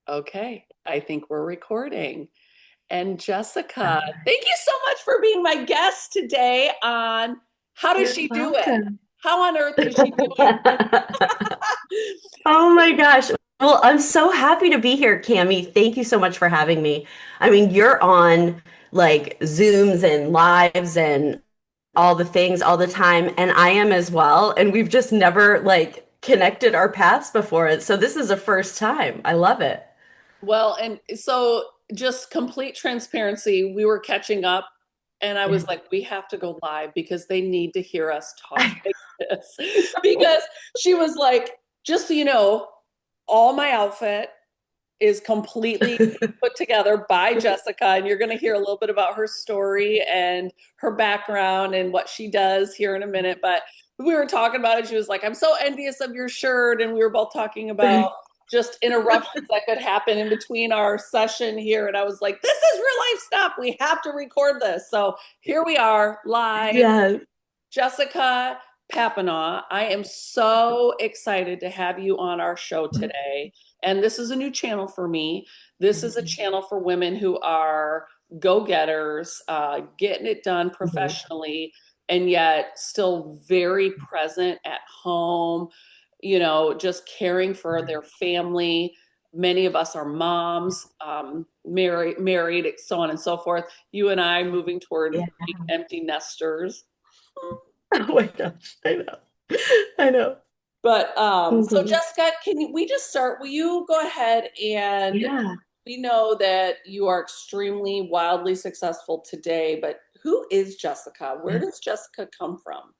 Okay, I think we're recording. And Jessica, thank you so much for being my guest today on How Does You're She Do It? welcome. How on earth is she doing Oh my gosh. Well, I'm so happy to be here, Cami. Thank you so much for having me. I mean, you're on like Zooms and lives and all the things all the time, and I am as well. And we've just never like connected our paths before it. So this is a first time. I love it. Well, and so just complete transparency, we were catching up and I was Yeah. like, we have to go live because they need to hear us talk like this. Because she was like, just so you know, all my outfit is completely put together by Jessica, and you're going to hear a little bit about her story and her background and what she does here in a minute. But we were talking about it. She was like, I'm so envious of your shirt. And we were both talking about just interruptions that could happen in between our session here. And I was like, this is real life stuff. We have to record this. So here we are live. Yeah. Jessica Papineau, I am so excited to have you on our show today. And this is a new channel for me. This is a channel for women who are go getters, getting it done professionally, and yet still very present at home, just caring for their family. Many of us are moms, married, so on and so forth. You and I moving toward Yeah. being empty nesters. Oh my gosh. I know. I know. But so Mhm. Jessica, we just start? Will you go ahead and Yeah. we know that you are extremely wildly successful today, but who is Jessica? Where does Jessica come from?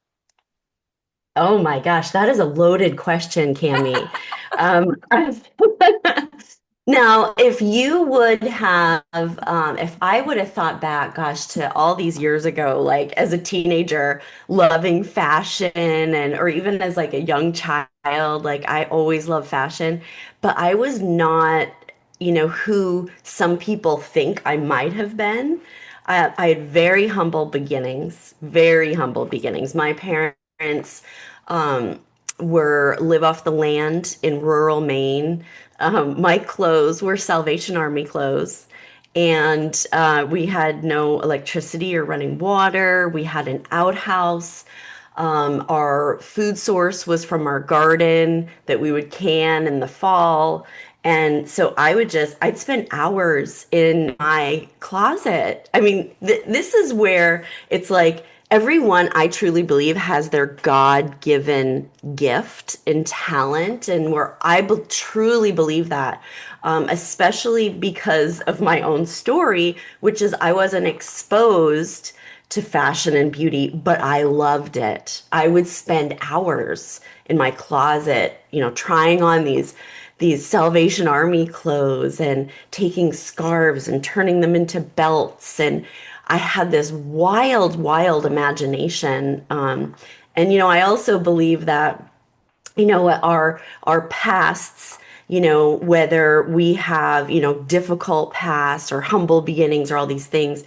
Oh my gosh, that is a loaded question, Cami. Um, now, if you would have, if I would have thought back, gosh, to all these years ago, like as a teenager, loving fashion and, or even as like a young child, like I always loved fashion, but I was not, who some people think I might have been. I had very humble beginnings, very humble beginnings. My parents um, were live off the land in rural Maine. My clothes were Salvation Army clothes. And we had no electricity or running water. We had an outhouse. Our food source was from our garden that we would can in the fall. And so I'd spend hours in my closet. I mean, this is where it's like everyone I truly believe has their God-given gift and talent. And where truly believe that, especially because of my own story, which is I wasn't exposed to fashion and beauty, but I loved it. I would spend hours in my closet, trying on these Salvation Army clothes and taking scarves and turning them into belts. And I had this wild, wild imagination. And I also believe that our pasts, whether we have difficult pasts or humble beginnings or all these things,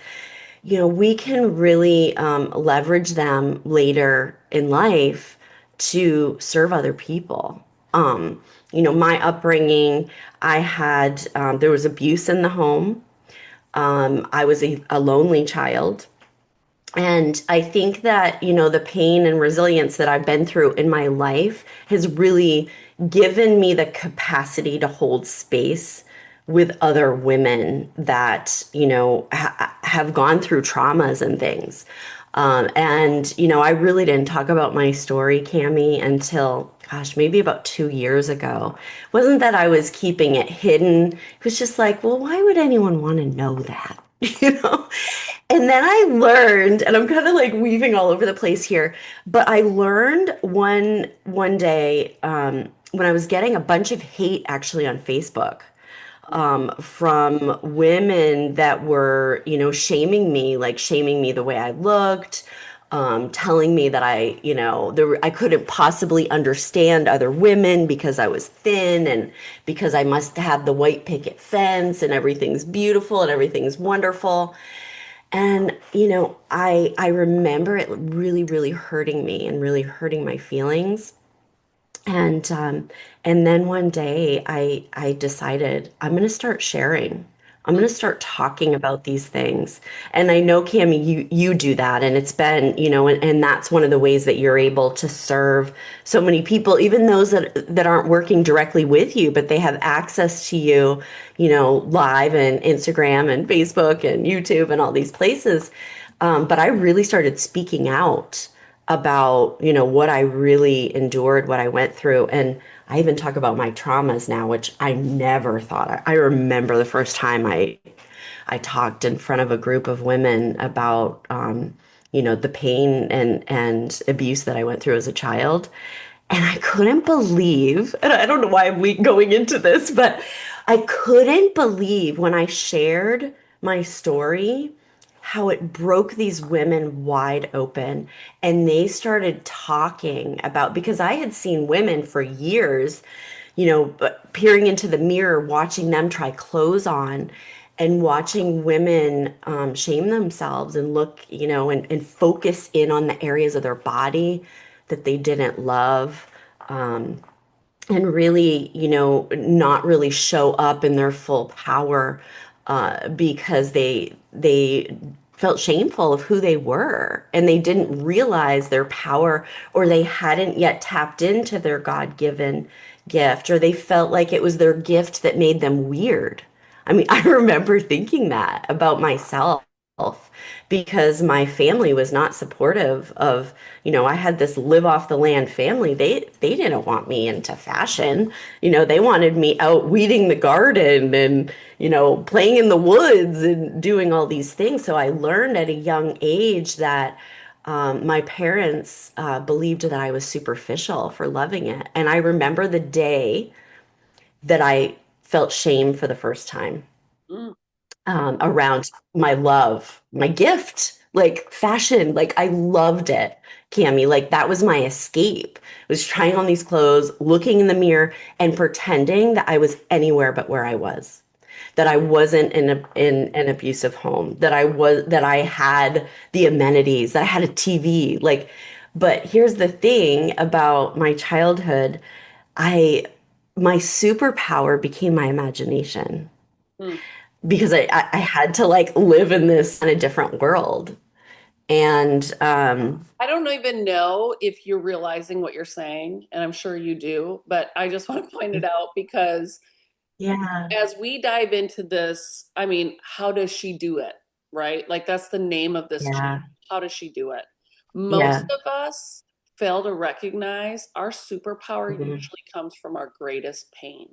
we can really leverage them later in life to serve other people. My upbringing, there was abuse in the home. I was a lonely child. And I think that, the pain and resilience that I've been through in my life has really given me the capacity to hold space with other women that, have gone through traumas and things. And, I really didn't talk about my story, Cami, until, gosh, maybe about 2 years ago. It wasn't that I was keeping it hidden. It was just like, well, why would anyone want to know that? You know? And then I learned, and I'm kind of like weaving all over the place here, but I learned one day when I was getting a bunch of hate actually on Facebook from women that were, shaming me the way I looked, telling me that I couldn't possibly understand other women because I was thin and because I must have the white picket fence and everything's beautiful and everything's wonderful. And I remember it really, really hurting me and really hurting my feelings. And um, and then one day I decided I'm going to start sharing. I'm Mm, going to start talking about these things. And I know, Cami, you do that, and it's been, and that's one of the ways that you're able to serve so many people, even those that aren't working directly with you, but they have access to you, live and Instagram and Facebook and YouTube and all these places. But I really started speaking out about, what I really endured, what I went through. And I even talk about my traumas now, which I never thought. I remember the first time I talked in front of a group of women about, the pain and abuse that I went through as a child. And I couldn't believe, and I don't know why I'm going into this, but I couldn't believe when I shared my story how it broke these women wide open. And they started talking about, because I had seen women for years, but peering into the mirror, watching them try clothes on and watching women shame themselves and look, and focus in on the areas of their body that they didn't love, um, and really, not really show up in their full power, because they felt shameful of who they were, and they didn't realize their power, or they hadn't yet tapped into their God-given gift, or they felt like it was their gift that made them weird. I mean, I remember thinking that about myself because my family was not supportive of, I had this live off the land family. They didn't want me into fashion. They wanted me out weeding the garden and, playing in the woods and doing all these things. So I learned at a young age that my parents believed that I was superficial for loving it. And I remember the day that I felt shame for the first time, mm, around my love, my gift, like fashion. Like I loved it, Cami. Like that was my escape. I was trying on these clothes, looking in the mirror, and pretending that I was anywhere but where I was. That I wasn't in an abusive home. That I had the amenities. That I had a TV. Like, but here's the thing about my childhood. I My superpower became my imagination mm. because I had to like live in this kind of different world. And I don't even know if you're realizing what you're saying, and I'm sure you do, but I just want to point it out because yeah, as we dive into this, I mean, how does she do it? Right? Like that's the name of this channel. yeah, How does she do it? Most yeah, of us fail to recognize our superpower mhm, usually comes from our greatest pain.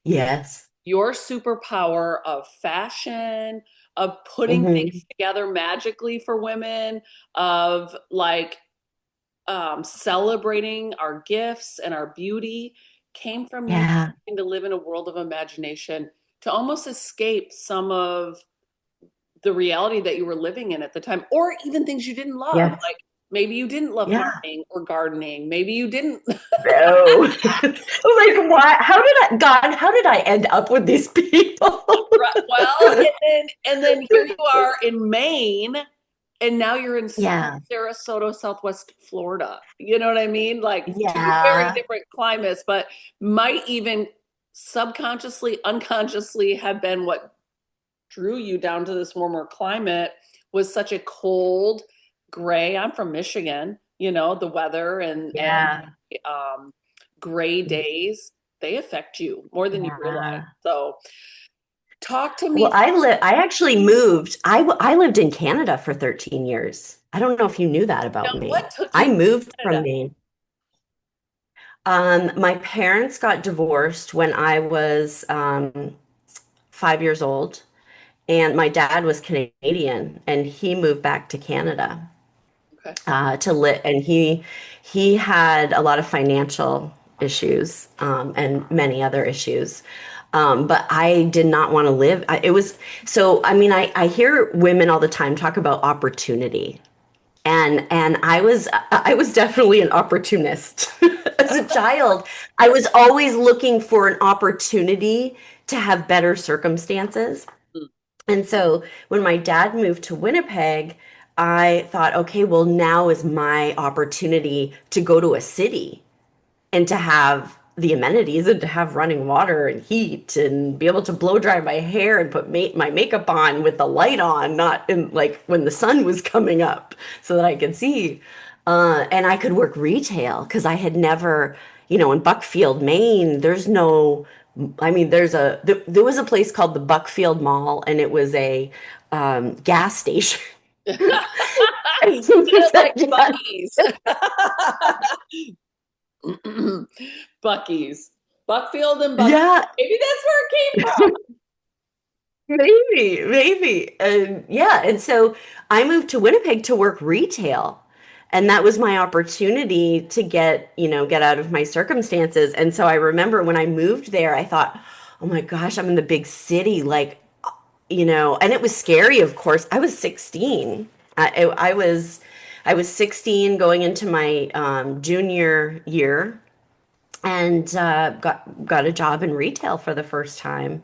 yes, Your superpower of fashion, of putting hmm, things together magically for women, of like celebrating our gifts and our beauty came from you yeah, choosing to live in a world of imagination to almost escape some of the reality that you were living in at the time, or even things you didn't love. yes, Like maybe you didn't love yeah. farming or gardening. Maybe you didn't. No. Like what? How did I, God, how did I end up with these people? Well, and then here you are in Maine, and now you're in Yeah, Sarasota, Southwest Florida. You know what I mean? Like two very yeah, different climates, but might even subconsciously, unconsciously have been what drew you down to this warmer climate was such a cold, gray. I'm from Michigan, the weather and yeah, um, gray days, they affect you more than you realize. yeah. So talk to Well, me. I actually moved. I lived in Canada for 13 years. I don't know if you knew that Now, about me. what took I you to moved from Canada? Maine. My parents got divorced when I was 5 years old, and my dad was Canadian, and he moved back to Canada Okay. to live, and he had a lot of financial issues, and many other issues. But I did not want to live. It was so. I mean, I hear women all the time talk about opportunity, and I was definitely an opportunist. As a child, I was always looking for an opportunity to have better circumstances. Mm, And so when my dad moved to Winnipeg, I thought, okay, well, now is my opportunity to go to a city and to have the amenities and to have running water and heat and be able to blow dry my hair and put my makeup on with the light on, not in like when the sun was coming up so that I could see. And I could work retail because I had never, in Buckfield, Maine, there's no, I mean, there was a place called the Buckfield Mall and it was a gas station. Did it like Yeah. Bucky's. Bucky's. Buckfield and Bucky. Yeah, Maybe that's where it came from. maybe. And yeah, and so I moved to Winnipeg to work retail. And that was my opportunity to get out of my circumstances. And so I remember when I moved there, I thought, oh my gosh, I'm in the big city. Like, and it was scary, of course. I was 16. I was 16 going into my junior year and got a job in retail for the first time.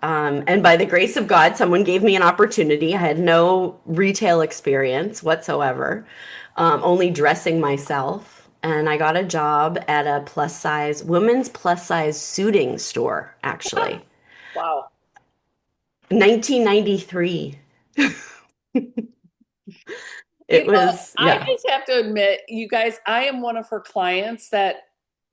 And by the grace of God, someone gave me an opportunity. I had no retail experience whatsoever, only dressing myself. And I got a job at a women's plus size suiting store, actually. Wow. 1993. You It know, was, I yeah, just have to admit, you guys, I am one of her clients that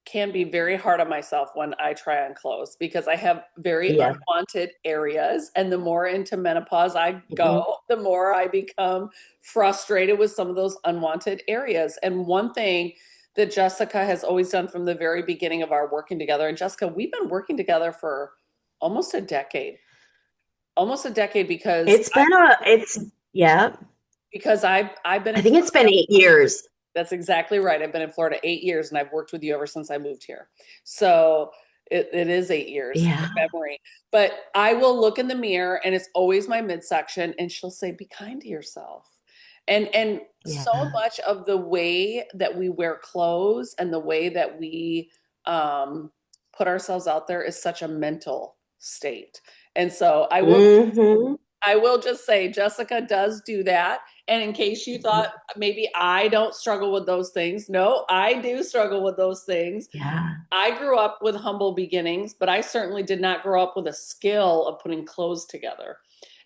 can be very hard on myself when I try on clothes because I have very yeah. unwanted areas. And the more into menopause I Mhm. go, the more I become frustrated with some of those unwanted areas. And one thing that Jessica has always done from the very beginning of our working together, and Jessica, we've been working together for almost a decade, almost a decade Yeah, because I've been I in think it's been Florida. 8 years. That's exactly right. I've been in Florida 8 years and I've worked with you ever since I moved here. So it is 8 years Yeah, in memory. But I will look in the mirror and it's always my midsection and she'll say, be kind to yourself. And so yeah. much of the way that we wear clothes and the way that we put ourselves out there is such a mental state. And so Hmm. I will just say Jessica does do that. And in case you thought maybe I don't struggle with those things, no, I do struggle with those things. Yeah. I grew up with humble beginnings, but I certainly did not grow up with a skill of putting clothes together.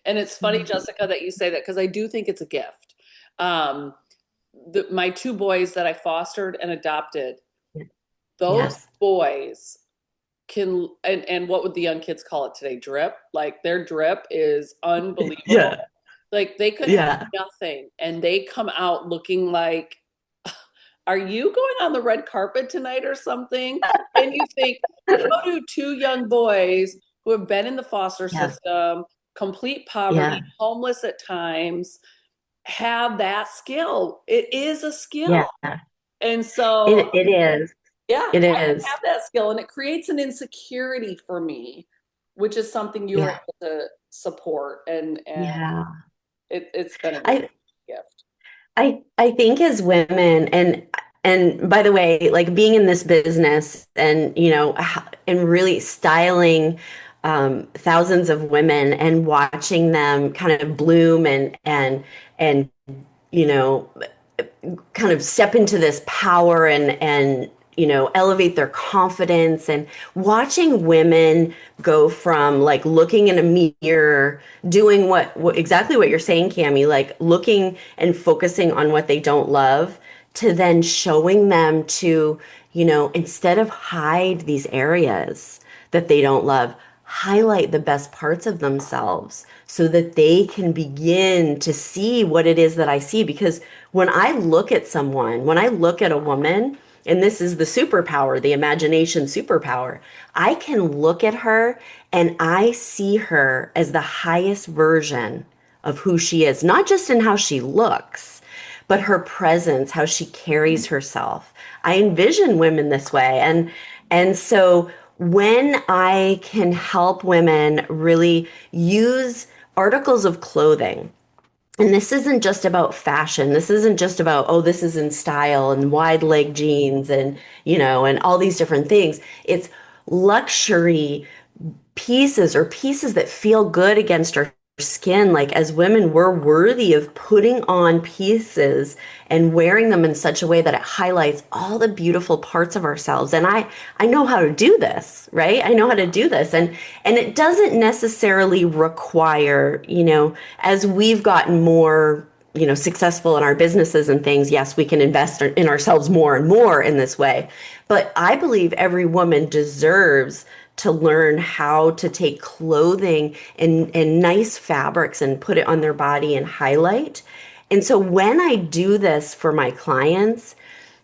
And it's funny, Mhm. Jessica, that you say that because I do think it's a gift. Um, my two boys that I fostered and adopted, those Yes. boys can, and what would the young kids call it today? Drip. Like their drip is unbelievable. Yeah. Like they could have Yeah. nothing and they come out looking like, are you going on the red carpet tonight or something? And you think, how do two young boys who have been in the foster Yeah. system, complete poverty, Yeah. homeless at times, have that skill? It is a skill. Yeah. And so, It is. yeah, It I don't is. have that skill and it creates an insecurity for me, which is something you were Yeah. able to support and Yeah. it's been a great I gift. I think as women, and by the way, like being in this business and and really styling thousands of women and watching them kind of bloom and you know kind of step into this power and elevate their confidence, and watching women go from like looking in a mirror doing exactly what you're saying, Cami, like looking and focusing on what they don't love, to then showing them to, instead of hide these areas that they don't love, highlight the best parts of themselves so that they can begin to see what it is that I see. Because when I look at a woman, and this is the superpower, the imagination superpower, I can look at her and I see her as the highest version of who she is, not just in how she looks, but her presence, how she carries herself. I envision women this way. And so when I can help women really use articles of clothing, and this isn't just about fashion. This isn't just about, oh, this is in style and wide leg jeans and all these different things. It's luxury pieces or pieces that feel good against our skin. Like as women, we're worthy of putting on pieces and wearing them in such a way that it highlights all the beautiful parts of ourselves. And I know how to do this, right? I know how to do this. And it doesn't necessarily require, as we've gotten more successful in our businesses and things, yes, we can invest in ourselves more and more in this way. But I believe every woman deserves to learn how to take clothing and nice fabrics and put it on their body and highlight. And so when I do this for my clients,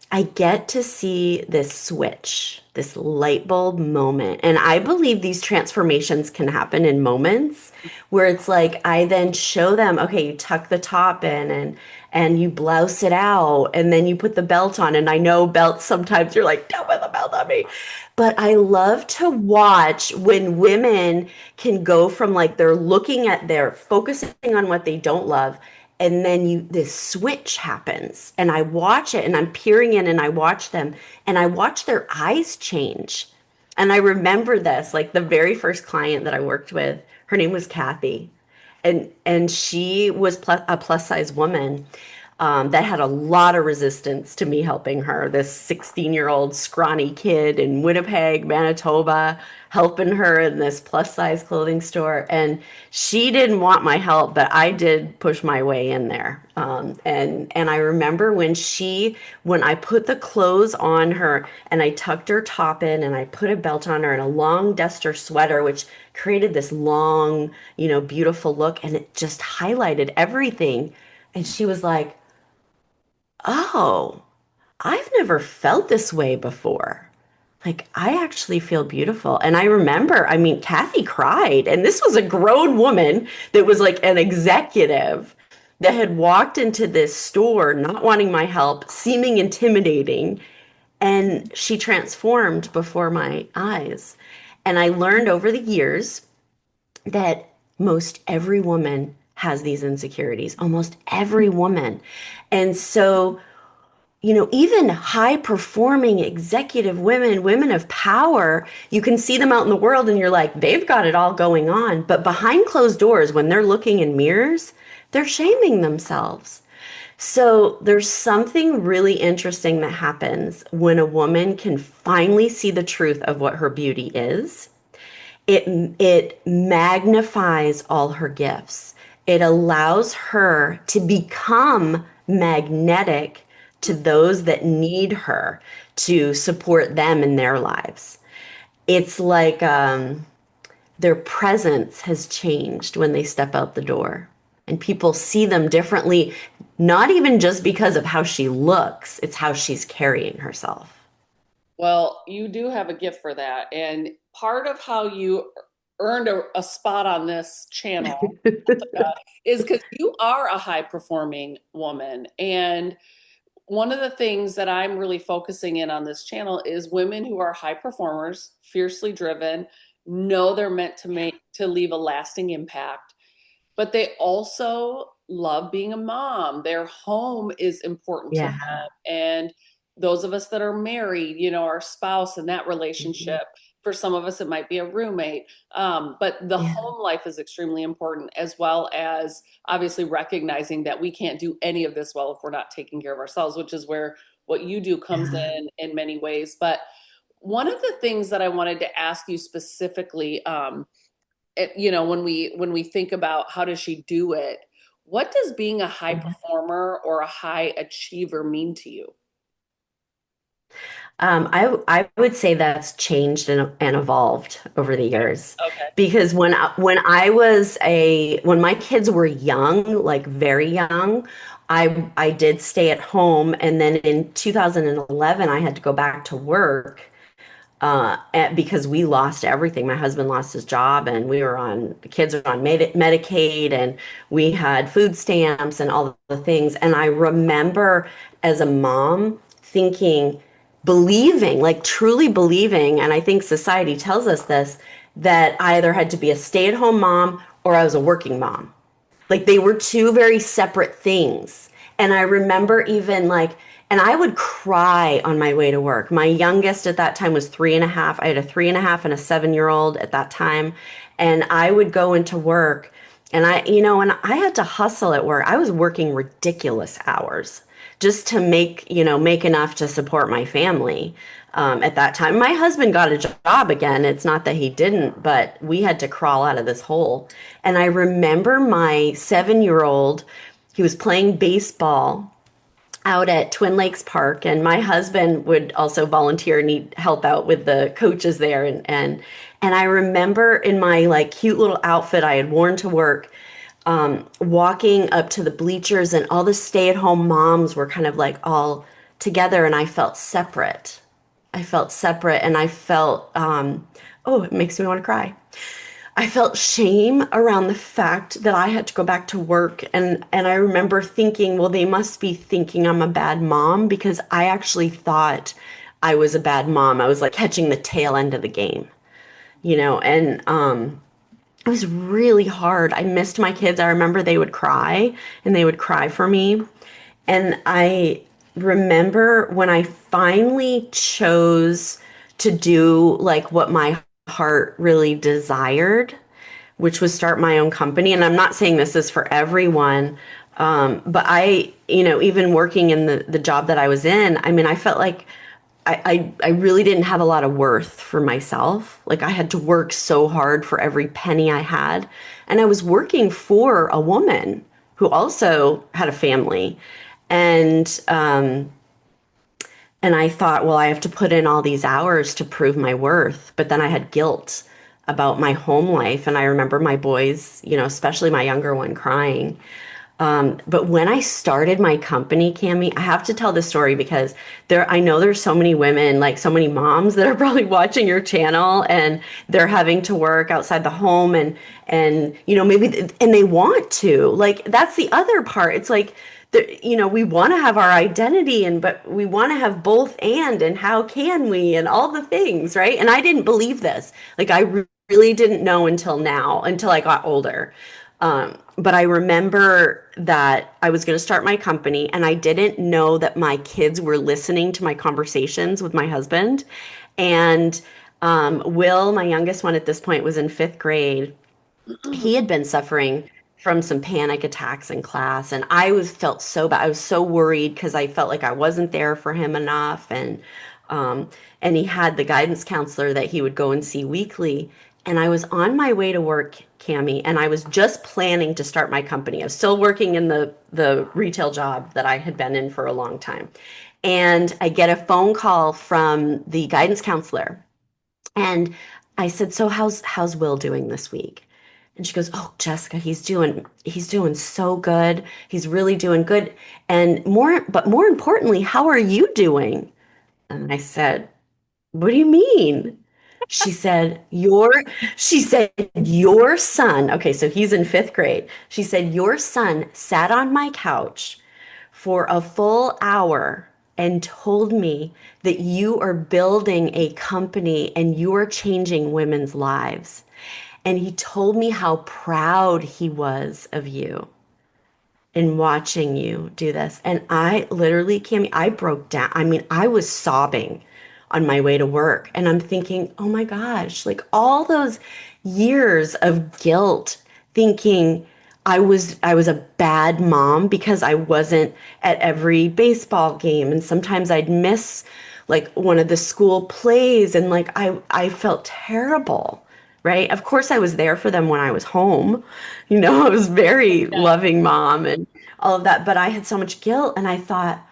I get to see this switch, this light bulb moment. And I believe these transformations can happen in moments where it's like I then show them, okay, you tuck the top in and you blouse it out and then you put the belt on. And I know belts sometimes you're like, don't put the belt on me. But I love to watch when women can go from like they're looking at their focusing on what they don't love and then this switch happens and I watch it and I'm peering in and I watch them and I watch their eyes change. And I remember this, like the very first client that I worked with, her name was Kathy. And she was a plus size woman that had a lot of resistance to me helping her. This 16-year-old scrawny kid in Winnipeg, Manitoba, helping her in this plus size clothing store. And she didn't want my help, but I did push my way in there. And I remember when I put the clothes on her and I tucked her top in and I put a belt on her and a long duster sweater, which created this long, beautiful look, and it just highlighted everything. And she was like, oh, I've never felt this way before. Like, I actually feel beautiful. And I remember, I mean, Kathy cried, and this was a grown woman that was like an executive that had walked into this store not wanting my help, seeming intimidating, and she transformed before my eyes. And I learned over the years that most every woman has these insecurities, almost every woman. And so even high performing executive women, women of power, you can see them out in the world and you're like, they've got it all going on. But behind closed doors, when they're looking in mirrors, they're shaming themselves. So there's something really interesting that happens when a woman can finally see the truth of what her beauty is. It magnifies all her gifts. It allows her to become magnetic to those that need her to support them in their lives. It's like their presence has changed when they step out the door, and people see them differently, not even just because of how she looks, it's how she's carrying herself. Well, you do have a gift for that. And part of how you earned a spot on this channel, Jessica, is because you are a high performing woman. And one of the things that I'm really focusing in on this channel is women who are high performers, fiercely driven, know they're meant to leave a lasting impact, but they also love being a mom. Their home is important to Yeah. them. And those of us that are married, our spouse and that Mhm. relationship, for some of us, it might be a roommate. But the Yeah. home life is extremely important, as well as obviously recognizing that we can't do any of this well if we're not taking care of ourselves, which is where what you do comes Yeah. in many ways. But one of the things that I wanted to ask you specifically, when we think about how does she do it, what does being a high Yeah. performer or a high achiever mean to you? I would say that's changed and evolved over the years Okay. because when my kids were young, like very young, I did stay at home, and then in 2011 I had to go back to work because we lost everything. My husband lost his job, and the kids are on Medicaid, and we had food stamps and all the things. And I remember as a mom thinking, believing, like truly believing, and I think society tells us this, that I either had to be a stay-at-home mom or I was a working mom. Like they were two very separate things. And I remember even like, and I would cry on my way to work. My youngest at that time was 3.5. I had a 3.5 and a 7-year-old at that time. And I would go into work And and I had to hustle at work. I was working ridiculous hours just to make enough to support my family. At that time, my husband got a job again. It's not that he didn't, but we had to crawl out of this hole. And I remember my 7-year old, he was playing baseball out at Twin Lakes Park, and my husband would also volunteer and he'd help out with the coaches there. And I remember in my like cute little outfit I had worn to work, walking up to the bleachers, and all the stay-at-home moms were kind of like all together, and I felt separate. I felt separate, and I felt oh, it makes me want to cry. I felt shame around the fact that I had to go back to work, and I remember thinking, well, they must be thinking I'm a bad mom because I actually thought I was a bad mom. I was like catching the tail end of the game, and it was really hard. I missed my kids. I remember they would cry and they would cry for me. And I remember when I finally chose to do like what my heart really desired, which was start my own company. And I'm not saying this is for everyone, but even working in the job that I was in, I mean, I felt like I really didn't have a lot of worth for myself. Like I had to work so hard for every penny I had. And I was working for a woman who also had a family. And and I thought, well, I have to put in all these hours to prove my worth. But then I had guilt about my home life. And I remember my boys, especially my younger one, crying. But when I started my company, Cami, I have to tell this story because I know there's so many women, like so many moms that are probably watching your channel and they're having to work outside the home and maybe, and they want to, like, that's the other part. It's like, we want to have our identity but we want to have both and how can we and all the things, right? And I didn't believe this. Like really didn't know until now, until I got older. But I remember that I was going to start my company, and I didn't know that my kids were listening to my conversations with my husband. And Will, my youngest one at this point, was in fifth grade. He had been suffering from some panic attacks in class, and felt so bad. I was so worried because I felt like I wasn't there for him enough, um, and he had the guidance counselor that he would go and see weekly. And I was on my way to work, Cami, and I was just planning to start my company. I was still working in the retail job that I had been in for a long time, and I get a phone call from the guidance counselor, and I said, "So how's Will doing this week?" And she goes, "Oh, Jessica, he's doing so good. He's really doing good. And more importantly, how are you doing?" And I said, "What do you mean?" She said, "Your son." Okay, so he's in fifth grade. She said, "Your son sat on my couch for a full hour and told me that you are building a company and you are changing women's lives. And he told me how proud he was of you in watching you do this." And I literally, Cami, I broke down. I mean, I was sobbing on my way to work. And I'm thinking, oh my gosh, like all those years of guilt, thinking I was a bad mom because I wasn't at every baseball game. And sometimes I'd miss like one of the school plays, and like I felt terrible. Right? Of course, I was there for them when I was home. I was very Yeah. loving mom and all of that, but I had so much guilt, and I thought,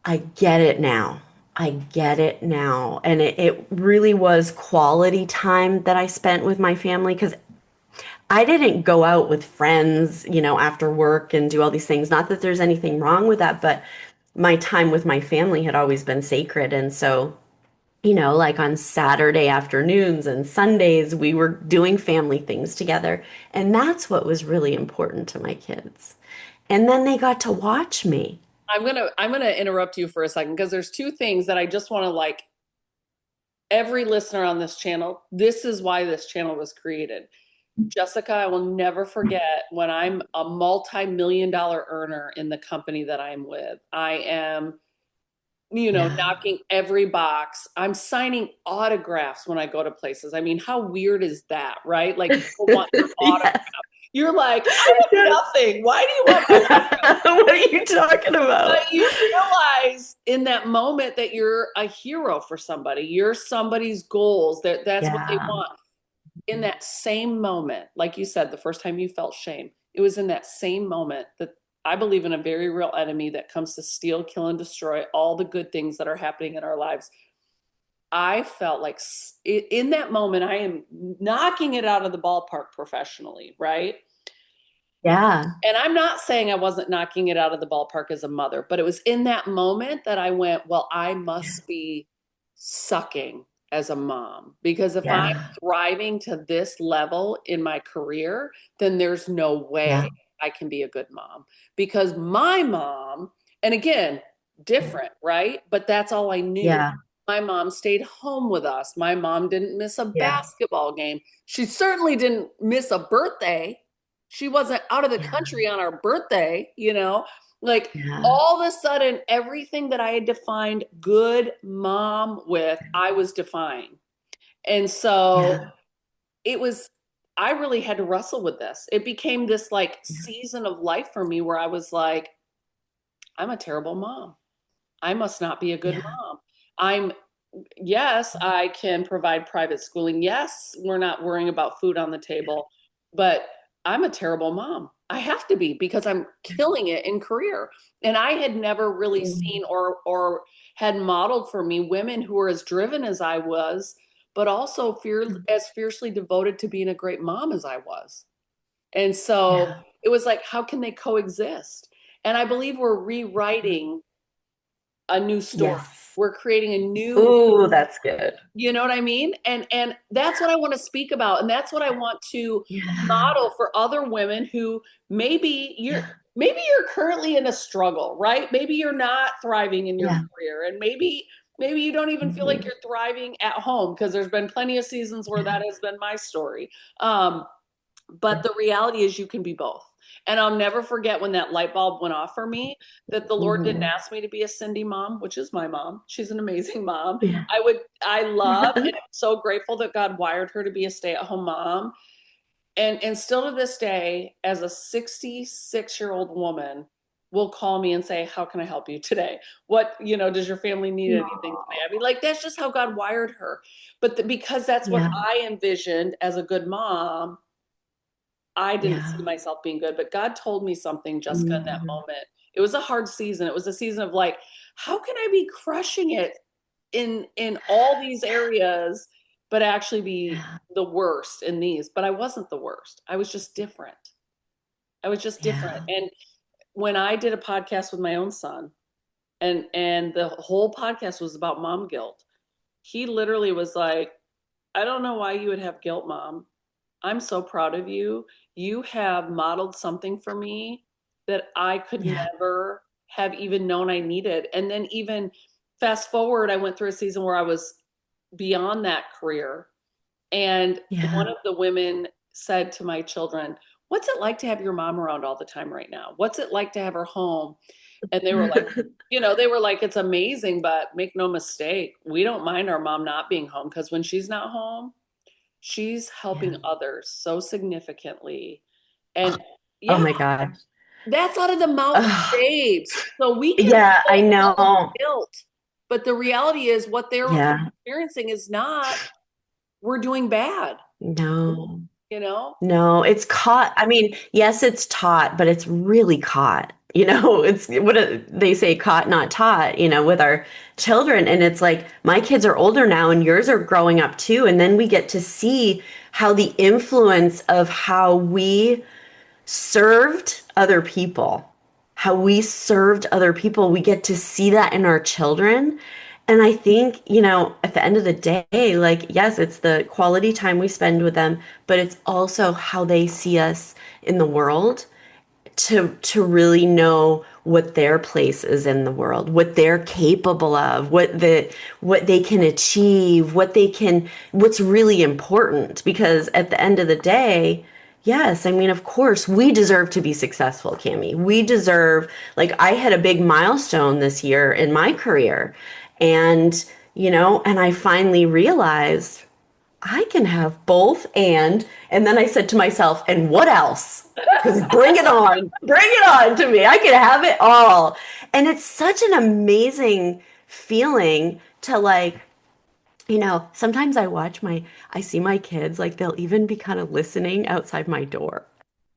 I get it now. I get it now. And it really was quality time that I spent with my family because I didn't go out with friends, after work and do all these things. Not that there's anything wrong with that, but my time with my family had always been sacred. And so, like on Saturday afternoons and Sundays, we were doing family things together. And that's what was really important to my kids. And then they got to watch me. I'm gonna interrupt you for a second because there's two things that I just want to like every listener on this channel. This is why this channel was created. Jessica, I will never forget when I'm a multi-million dollar earner in the company that I'm with. I am, Yeah. knocking every box. I'm signing autographs when I go to places. I mean, how weird is that, right? Like people want your autograph. Yes. You're like, I am Yes. nothing. Why do you want my What are you talking about? but you realize in that moment that you're a hero for somebody. You're somebody's goals. That's what they Yeah. want. In that same moment, like you said, the first time you felt shame, it was in that same moment that I believe in a very real enemy that comes to steal, kill, and destroy all the good things that are happening in our lives. I felt like in that moment, I am knocking it out of the ballpark professionally, right? Yeah. And I'm not saying I wasn't knocking it out of the ballpark as a mother, but it was in that moment that I went, well, I must be sucking as a mom because if I'm Yeah. thriving to this level in my career, then there's no way Yeah. I can be a good mom because my mom, and again, different, right? But that's all I knew. Yeah. My mom stayed home with us. My mom didn't miss a Yeah. basketball game. She certainly didn't miss a birthday. She wasn't out of the Yeah. country on our birthday, like Yeah. all of a sudden, everything that I had defined good mom with, I was defined. And so Yeah. it was, I really had to wrestle with this. It became this like season of life for me where I was like, I'm a terrible mom. I must not be a good Yeah. mom. I'm yes, I can provide private schooling. Yes, we're not worrying about food on the table, but I'm a terrible mom. I have to be because I'm killing it in career. And I had never really Mm. seen or had modeled for me women who were as driven as I was, but also as fiercely devoted to being a great mom as I was. And so Yeah. it was like, how can they coexist? And I believe we're rewriting a new story. Yes. We're creating a new Ooh, that's good. you know what I mean? And that's what I want to speak about. And that's what I want to Yeah. model for other women who Yeah. maybe you're currently in a struggle, right? Maybe you're not thriving in your Yeah. career and maybe you don't even feel like Mhm. you're thriving at home because there's been plenty of seasons where Yeah. that has been my story. Um, but Yeah. the reality is you can be both. And I'll never forget when that light bulb went off for me that the Lord didn't Mhm. ask me to be a Cindy mom, which is my mom. She's an amazing mom. Yeah. I love and I'm so grateful that God wired her to be a stay-at-home mom. And still to this day, as a 66-year-old woman, will call me and say, how can I help you today? Does your family need anything today? I mean, like, that's just how God wired her. But because that's what Yeah. I envisioned as a good mom, I didn't see Yeah. myself being good, but God told me something, Jessica, in that Mhm. moment. It was a hard season. It was a season of like, how can I be crushing it in all these areas, but actually be Yeah. the worst in these? But I wasn't the worst. I was just different. I was just different. Yeah. And when I did a podcast with my own son, and the whole podcast was about mom guilt, he literally was like, I don't know why you would have guilt, mom. I'm so proud of you. You have modeled something for me that I could Yeah. never have even known I needed. And then, even fast forward, I went through a season where I was beyond that career. And one Yeah. of the women said to my children, what's it like to have your mom around all the time right now? What's it like to have her home? And they were like, it's amazing, but make no mistake, we don't mind our mom not being home because when she's not home, she's helping Yeah. others so significantly. Oh, And oh yeah, my God. that's out of the mouth of Ugh. babes. So we can Yeah, I hold all the know. guilt. But the reality is what they're Yeah. experiencing is not, we're doing bad, No. you know? No, it's caught. I mean, yes, it's taught, but it's really caught. It's they say caught, not taught, with our children. And it's like my kids are older now and yours are growing up too. And then we get to see how the influence of how we served other people, we get to see that in our children. And I think, at the end of the day, like, yes, it's the quality time we spend with them, but it's also how they see us in the world to really know what their place is in the world, what they're capable of, what they can achieve, what's really important. Because at the end of the day, yes, I mean, of course, we deserve to be successful, Cami. We deserve, like, I had a big milestone this year in my career, and and I finally realized I can have both and then I said to myself, and what else? Because bring it on to me. I can have it all. And it's such an amazing feeling to like, sometimes I see my kids, like they'll even be kind of listening outside my door.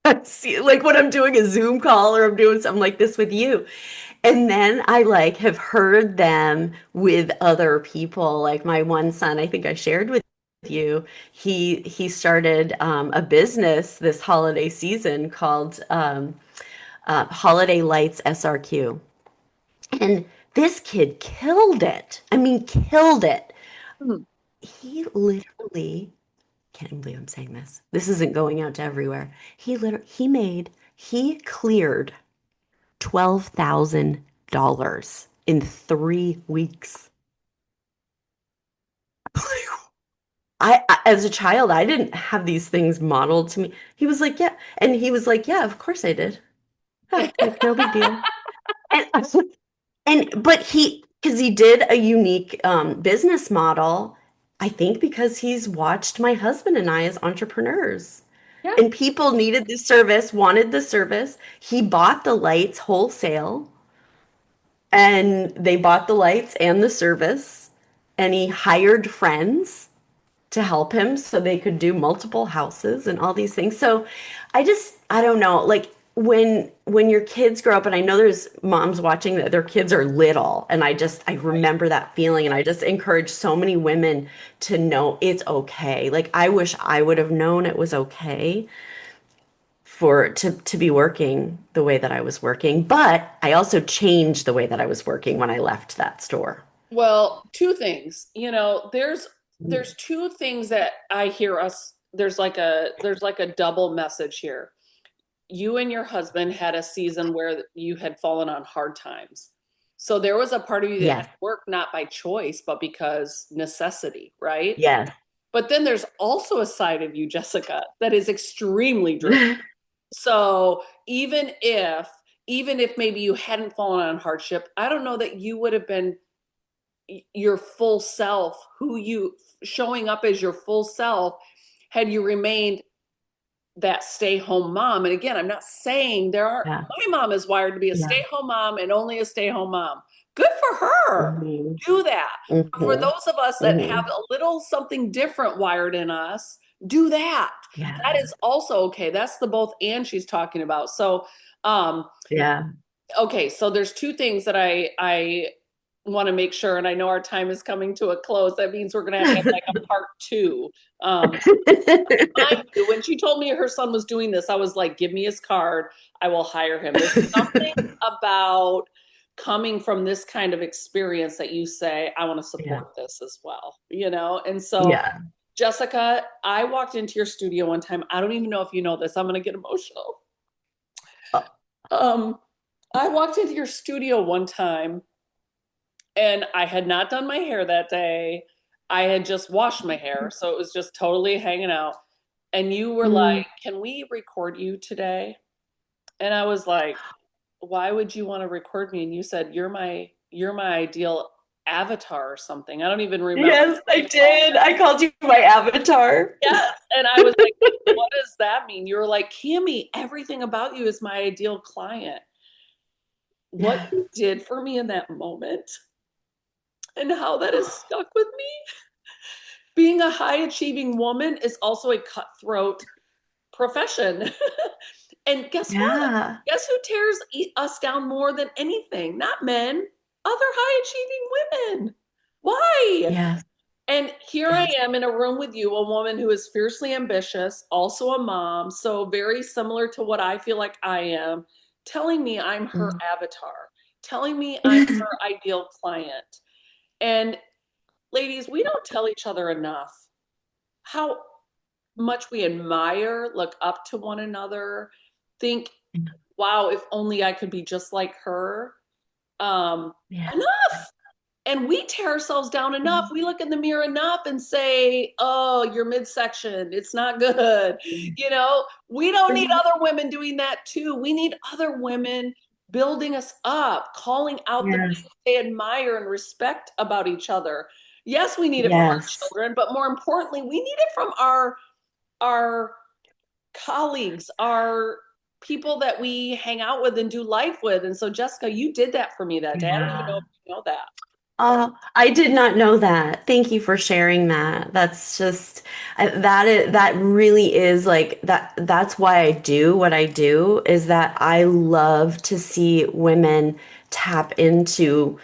I see, like when I'm doing a Zoom call or I'm doing something like this with you. And then I like have heard them with other people. Like my one son, I think I shared with you, he started a business this holiday season called Holiday Lights SRQ. And this kid killed it. I mean, killed it. Hmm. He literally, can't believe I'm saying this. This isn't going out to everywhere. He cleared $12,000 in 3 weeks. As a child, I didn't have these things modeled to me. He was like, yeah. And he was like, yeah, of course I did. Huh, like, no big deal. And, but because he did a unique business model, I think because he's watched my husband and I as entrepreneurs. Yeah. And people needed this service, wanted the service. He bought the lights wholesale. And they bought the lights and the service, and he hired friends to help him so they could do multiple houses and all these things. So I don't know, like when your kids grow up, and I know there's moms watching that their kids are little, and I remember that feeling, and I just encourage so many women to know it's okay. Like I wish I would have known it was okay to be working the way that I was working, but I also changed the way that I was working when I left that store. Well, two things. There's two things that I hear us there's like a double message here. You and your husband had a season where you had fallen on hard times. So there was a part of you that had Yes, to work not by choice, but because necessity, right? yes, But then there's also a side of you, Jessica, that is extremely driven. So even if maybe you hadn't fallen on hardship, I don't know that you would have been your full self, who you showing up as your full self had you remained that stay home mom. And again, I'm not saying there are, yeah, my mom is wired to be a yeah. stay home mom and only a stay home mom. Good for her. Hmm. Do that. But for Hmm. those of us that have Hmm. a little something different wired in us, do that. Yeah, That is also okay. That's the both and she's talking about. So, um, yeah. okay, so there's two things that I want to make sure, and I know our time is coming to a close. That means we're gonna have to have like a part two. Um, Mind you, when she told me her son was doing this, I was like, give me his card. I will hire him. There's something about coming from this kind of experience that you say, I want to Yeah, support this as well, you know? And so, yeah. Jessica, I walked into your studio one time. I don't even know if you know this. I'm going to get emotional. Oh, Um, I walked into your studio one time and I had not done my hair that day. I had just washed my hair, so it was just totally hanging out. And you were mm, like, "Can we record you today?" And I was like, "Why would you want to record me?" And you said, "You're my ideal avatar or something." I don't even remember yes, what I you called did. it. I called you my avatar. Yes. And I was like, "What does that mean?" You were like, "Cammy, everything about you is my ideal client." What Yeah, you did for me in that moment and how that has stuck with me. Being a high achieving woman is also a cutthroat profession. And guess what? yeah, Guess who tears us down more than anything? Not men, other high achieving women. Why? yes, And here I yes. am in a room with you, a woman who is fiercely ambitious, also a mom, so very similar to what I feel like I am, telling me I'm her Mm. avatar, telling me I'm her ideal client. And ladies, we don't tell each other enough how much we admire, look up to one another, think, wow, if only I could be just like her. Um, Yeah. Enough. And we tear ourselves down enough. We look in the mirror enough and say, oh, your midsection, it's not good. We don't need other women doing that too. We need other women building us up, calling out the Yes. things they admire and respect about each other. Yes, we need it from our Yes. children, but more importantly, we need it from our colleagues, our people that we hang out with and do life with. And so, Jessica, you did that for me that day. I don't even know Yeah. if you know that. I did not know that. Thank you for sharing that. That's just that really is like that's why I do what I do is that I love to see women tap into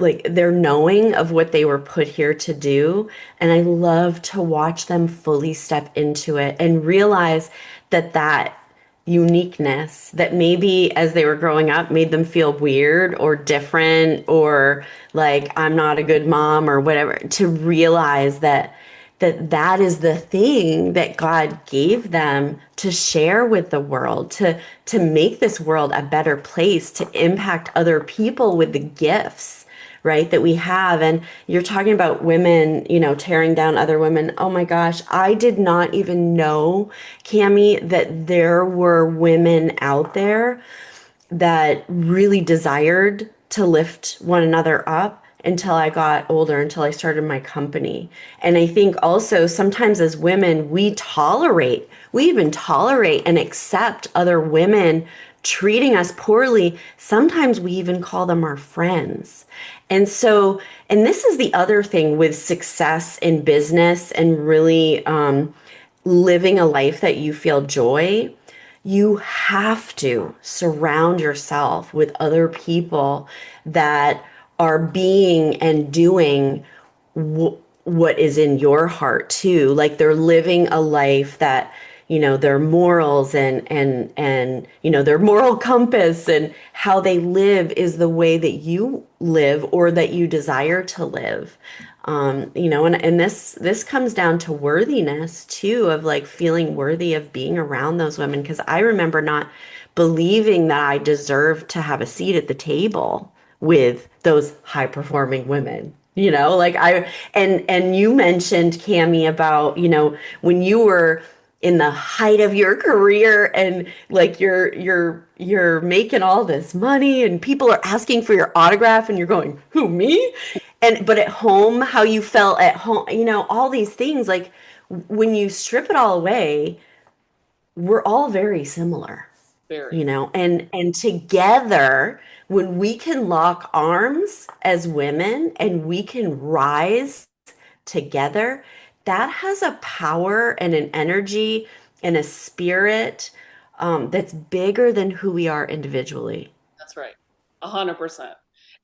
like their knowing of what they were put here to do, and I love to watch them fully step into it and realize that uniqueness that maybe as they were growing up made them feel weird or different or like I'm not a good mom or whatever, to realize that is the thing that God gave them to share with the world, to make this world a better place, to impact other people with the gifts, right, that we have. And you're talking about women, tearing down other women. Oh my gosh, I did not even know, Cami, that there were women out there that really desired to lift one another up until I got older, until I started my company. And I think also sometimes as women, we even tolerate and accept other women treating us poorly. Sometimes we even call them our friends. And so, and this is the other thing with success in business and really living a life that you feel joy, you have to surround yourself with other people that are being and doing what is in your heart too. Like they're living a life that, their morals and their moral compass and how they live is the way that you live or that you desire to live. And this comes down to worthiness too, of like feeling worthy of being around those women. Because I remember not believing that I deserved to have a seat at the table with those high performing women. Like and you mentioned, Cami, about, when you were in the height of your career and like you're making all this money and people are asking for your autograph and you're going, who, me? And but at home, how you felt at home, all these things, like when you strip it all away, we're all very similar, Very. and together, when we can lock arms as women and we can rise together, that has a power and an energy and a spirit that's bigger than who we are individually. That's right. 100%.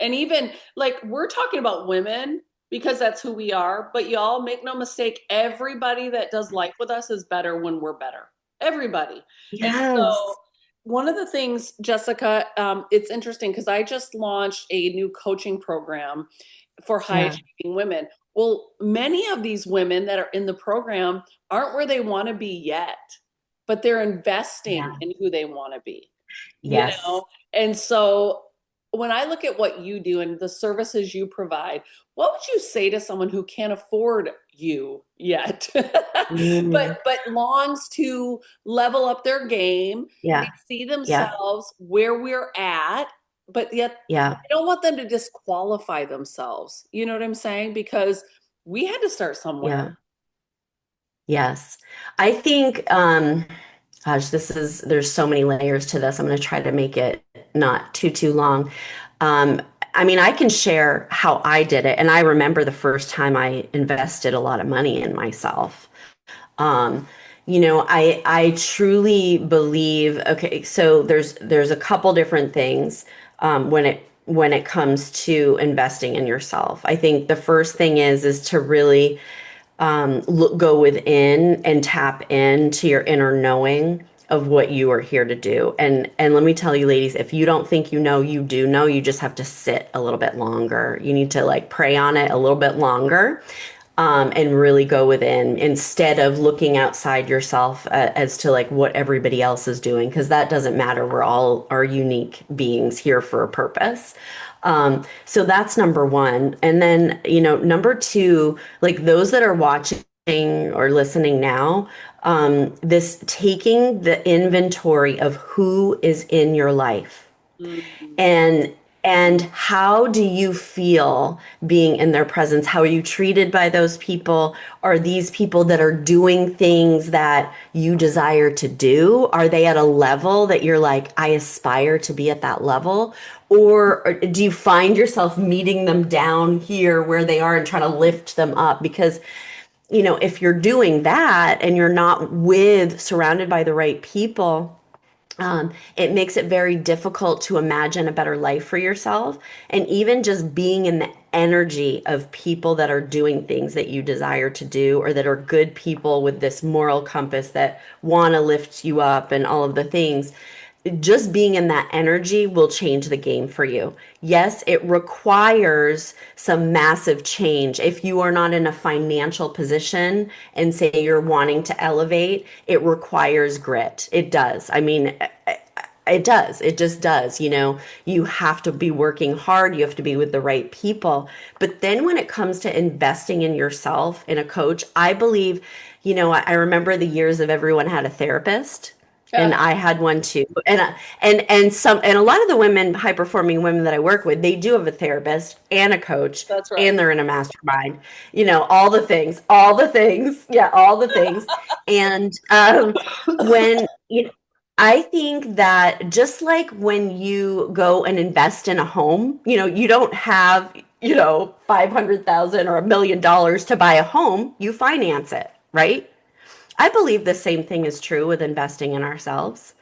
And even like we're talking about women because that's who we are, but y'all make no mistake, everybody that does life with us is better when we're better. Everybody. And so Yes. one of the things, Jessica, it's interesting because I just launched a new coaching program for high Yeah. achieving women. Well, many of these women that are in the program aren't where they want to be yet, but they're investing Yeah. in who they want to be, you Yes. know? And so when I look at what you do and the services you provide, what would you say to someone who can't afford you yet, Mm, but longs to level up their game? They yeah. see Yeah. themselves where we're at, but yet Yeah. I don't want them to disqualify themselves. You know what I'm saying? Because we had to start somewhere. Yeah. Yes. I think, gosh, there's so many layers to this. I'm going to try to make it not too long. Um, I mean, I can share how I did it. And I remember the first time I invested a lot of money in myself. Um, I truly believe, okay, so there's a couple different things when it comes to investing in yourself. I think the first thing is to really go within and tap into your inner knowing of what you are here to do. And let me tell you, ladies, if you don't think you do know. You just have to sit a little bit longer. You need to like pray on it a little bit longer. And really go within instead of looking outside yourself as to like what everybody else is doing, because that doesn't matter. We're all are unique beings here for a purpose. So that's number one. And then, number two, like those that are watching or listening now, this taking the inventory of who is in your life Mm, and And how do you feel being in their presence? How are you treated by those people? Are these people that are doing things that you desire to do? Are they at a level that you're like, I aspire to be at that level? Or do you find yourself meeting them down here where they are and trying to lift them up? Because, if you're doing that and you're not surrounded by the right people, it makes it very difficult to imagine a better life for yourself. And even just being in the energy of people that are doing things that you desire to do, or that are good people with this moral compass that want to lift you up and all of the things, just being in that energy will change the game for you. Yes, it requires some massive change. If you are not in a financial position and say you're wanting to elevate, it requires grit. It does. I mean, it does. It just does. You have to be working hard. You have to be with the right people. But then when it comes to investing in yourself, in a coach, I believe, I remember the years of everyone had a therapist, and Yeah, I had one too. And a lot of the women, high performing women that I work with, they do have a therapist and a coach, that's right. and they're in a mastermind. All the things, yeah, all the things. And when I think that just like when you go and invest in a home, you don't have 500,000 or $1 million to buy a home. You finance it, right? I believe the same thing is true with investing in ourselves.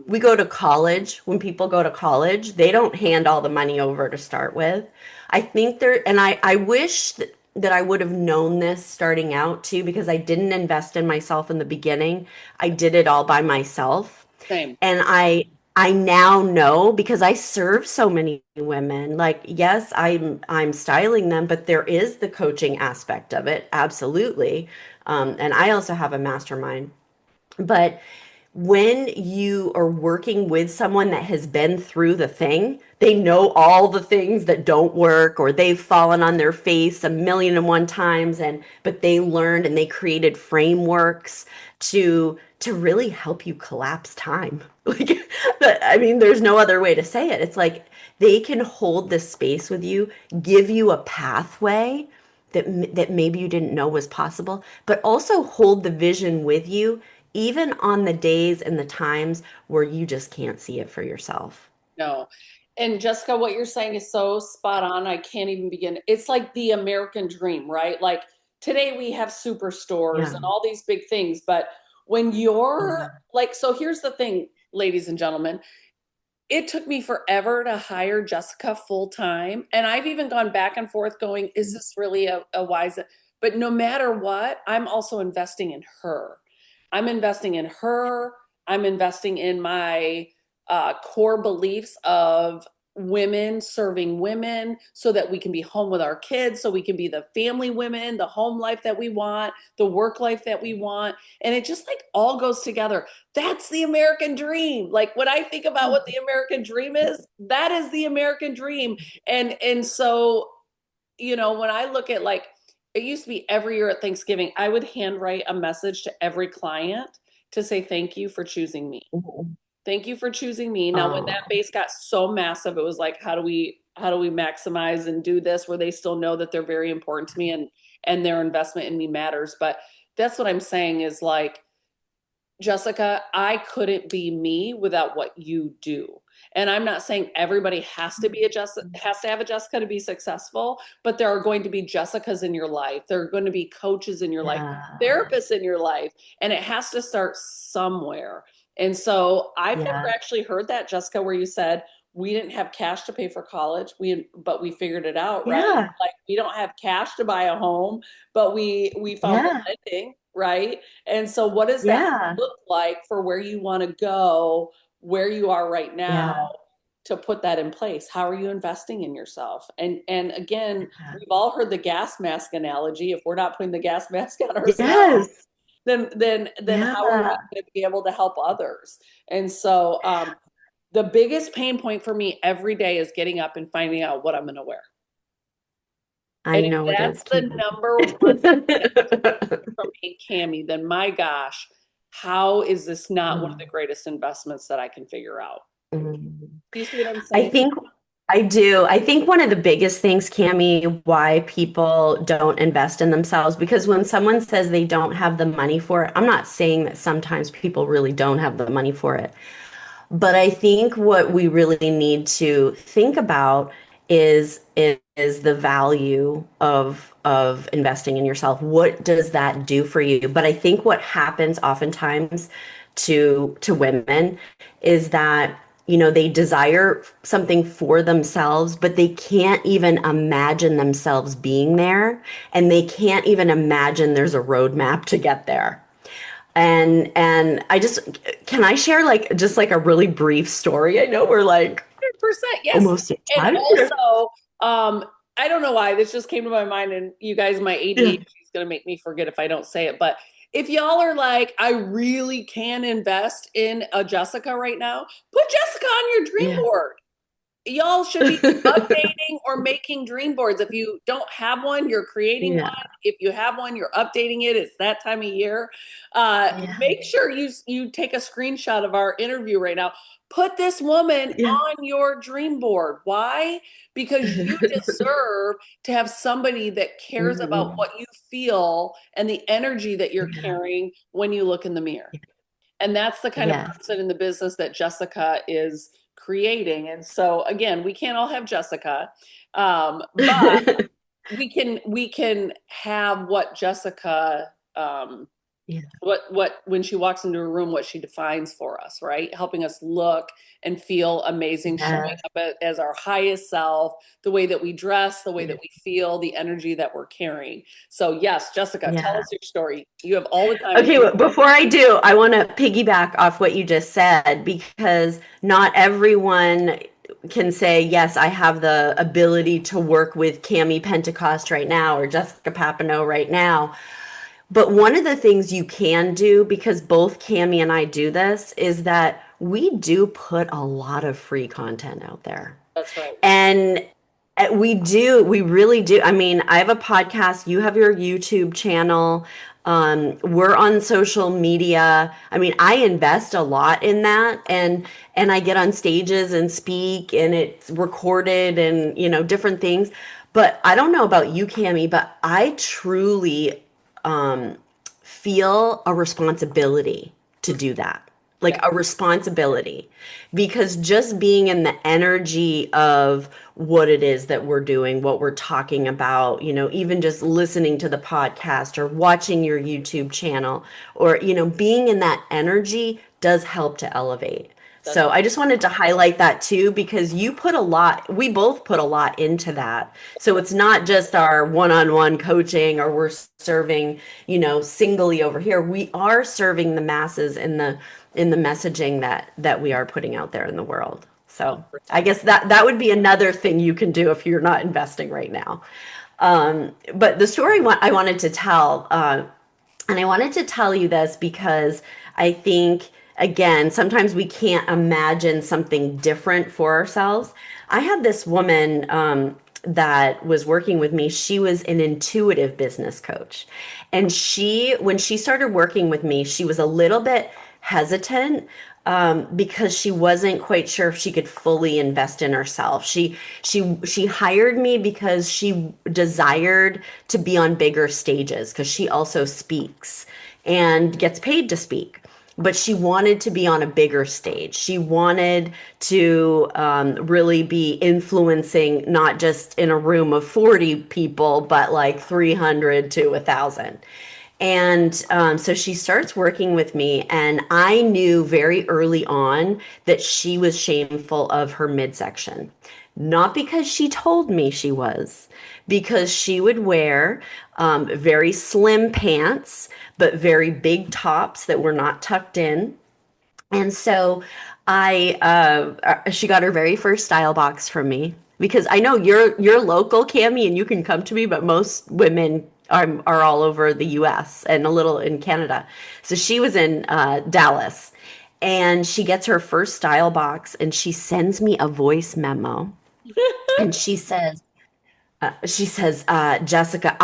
We go to college. When people go to college, they don't hand all the money over to start with. I think and I wish that I would have known this starting out too, because I didn't invest in myself in the beginning. I did it all by myself. Same. And I now know, because I serve so many women. Like, yes, I'm styling them, but there is the coaching aspect of it, absolutely. And I also have a mastermind. But when you are working with someone that has been through the thing, they know all the things that don't work, or they've fallen on their face a million and one times, but they learned and they created frameworks to really help you collapse time. Like, I mean, there's no other way to say it. It's like they can hold this space with you, give you a pathway that maybe you didn't know was possible, but also hold the vision with you, even on the days and the times where you just can't see it for yourself. No. And Jessica, what you're saying is so spot on. I can't even begin. It's like the American dream, right? Like today we have superstores Yeah. and all these big things, but when you're Yeah. like, so here's the thing, ladies and gentlemen, it took me forever to hire Jessica full time. And I've even gone back and forth going, is this really a wise? But no matter what, I'm also investing in her. I'm investing in her. I'm investing in my core beliefs of women serving women so that we can be home with our kids, so we can be the family women, the home life that we want, the work life that we want. And it just like all goes together. That's the American dream. Like when I think about what the American dream is, that is the American dream. And so, when I look at like it used to be every year at Thanksgiving, I would handwrite a message to every client to say thank you for choosing me. Thank you for choosing me. Now, when that Oh, base got so massive, it was like, how do we maximize and do this where they still know that they're very important to me and their investment in me matters. But that's what I'm saying is like Jessica, I couldn't be me without what you do. And I'm not saying everybody has to have a Jessica to be successful, but there are going to be Jessicas in your life. There are going to be coaches in your life, yeah. therapists in your life, and it has to start somewhere. And so I've never Yeah. actually heard that, Jessica, where you said we didn't have cash to pay for college, but we figured it out, right? Yeah. Like we don't have cash to buy a home, but we found the Yeah. lending, right? And so what does that Yeah. look like for where you want to go, where you are right now Yeah. to put that in place? How are you investing in yourself? And again, we've all heard the gas mask analogy. If we're not putting the gas mask on ourselves, Yes. then how are we Yeah. going to be able to help others? And so the biggest pain point for me every day is getting up and finding out what I'm going to wear. I And if know it that's is the too. number one thing that keeps me from being Cammy, then my gosh, how is this not one of the Mm. greatest investments that I can figure out? Mm. Do you see what I'm I saying? think I do. I think one of the biggest things, Cami, why people don't invest in themselves, because when someone says they don't have the money for it, I'm not saying that sometimes people really don't have the money for it. But I think what we really need to think about is the value of investing in yourself. What does that do for you? But I think what happens oftentimes to women is that they desire something for themselves, but they can't even imagine themselves being there, and they can't even imagine there's a roadmap to get there. And I just can I share like just like a really brief story? I know we're like 100%, yes. almost at And time. also, I don't know why this just came to my mind, and you guys, my Yeah. ADHD is going to make me forget if I don't say it. But if y'all are like, I really can invest in a Jessica right now, put Jessica on your dream Yeah. board. Y'all should be updating or making dream boards. If you don't have one, you're creating one. Yeah. If you have one, you're updating it. It's that time of year. Yeah. Make sure you take a screenshot of our interview right now. Put this woman Yeah. on your dream board. Why? Because you deserve to have somebody that cares about Mhm. what you feel and the energy that you're Yeah. carrying when you look in the mirror. And that's the kind of Yes. person in the business that Jessica is creating. And so again, we can't all have Jessica, but we can have what Jessica Yeah. what when she walks into a room, what she defines for us, right? Helping us look and feel amazing, showing Yes. up as our highest self, the way that we dress, the way Yeah. that we feel, the energy that we're carrying. So yes, Jessica, tell Yeah. us your story. You have all the time in Okay, the well, before I do, I want to piggyback off what you just said because not everyone can say, yes, I have the ability to work with Cami Pentecost right now or Jessica Papineau right now. But one of the things you can do, because both Cami and I do this, is that we do put a lot of free content out there. That's right. And we really do. I mean, I have a podcast, you have your YouTube channel. We're on social media. I mean, I invest a lot in that and I get on stages and speak and it's recorded and different things. But I don't know about you, Cami, but I truly um, feel a responsibility to do that. Like Yeah, a responsibility because just being in the energy of what it is that we're doing, what we're talking about, even just listening to the podcast or watching your YouTube channel or, being in that energy does help to elevate. that's So I just wanted to highlight that too, because you put a lot, we both put a lot into that. So right. it's not just our one-on-one coaching or we're serving, singly over here. We are serving the masses in the messaging that we are putting out there in the world. So I 100%. guess that would be another thing you can do if you're not investing right now. But the story I wanted to tell, and I wanted to tell you this because I think, again, sometimes we can't imagine something different for ourselves. I had this woman that was working with me. She was an intuitive business coach. And when she started working with me, she was a little bit hesitant because she wasn't quite sure if she could fully invest in herself. She hired me because she desired to be on bigger stages because she also speaks and gets paid to speak. But she wanted to be on a bigger stage. She wanted to really be influencing not just in a room of 40 people, but like 300 to 1,000. And so she starts working with me, and I knew very early on that she was shameful of her midsection. Not because she told me she was, because she would wear very slim pants, but very big tops that were not tucked in. And so she got her very first style box from me because I know you're local, Cami, and you can come to me, but most women are all over the U.S. and a little in Canada. So she was in Dallas, and she gets her first style box, and she sends me a voice memo, and she says, Jessica,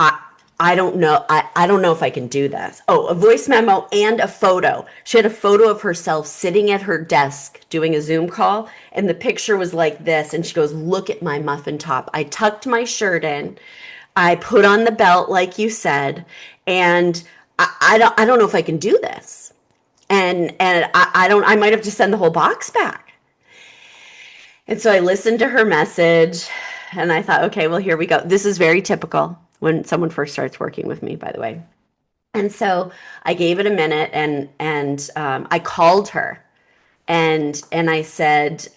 I don't know. I don't know if I can do this. Oh, a voice memo and a photo. She had a photo of herself sitting at her desk doing a Zoom call, and the picture was like this. And she goes, "Look at my muffin top. I tucked my shirt in. I put on the belt, like you said, and I don't know if I can do this." And I don't. I might have to send the whole box back. And so I listened to her message, and I thought, okay, well, here we go. This is very typical when someone first starts working with me, by the way. And so I gave it a minute, and I called her, and I said,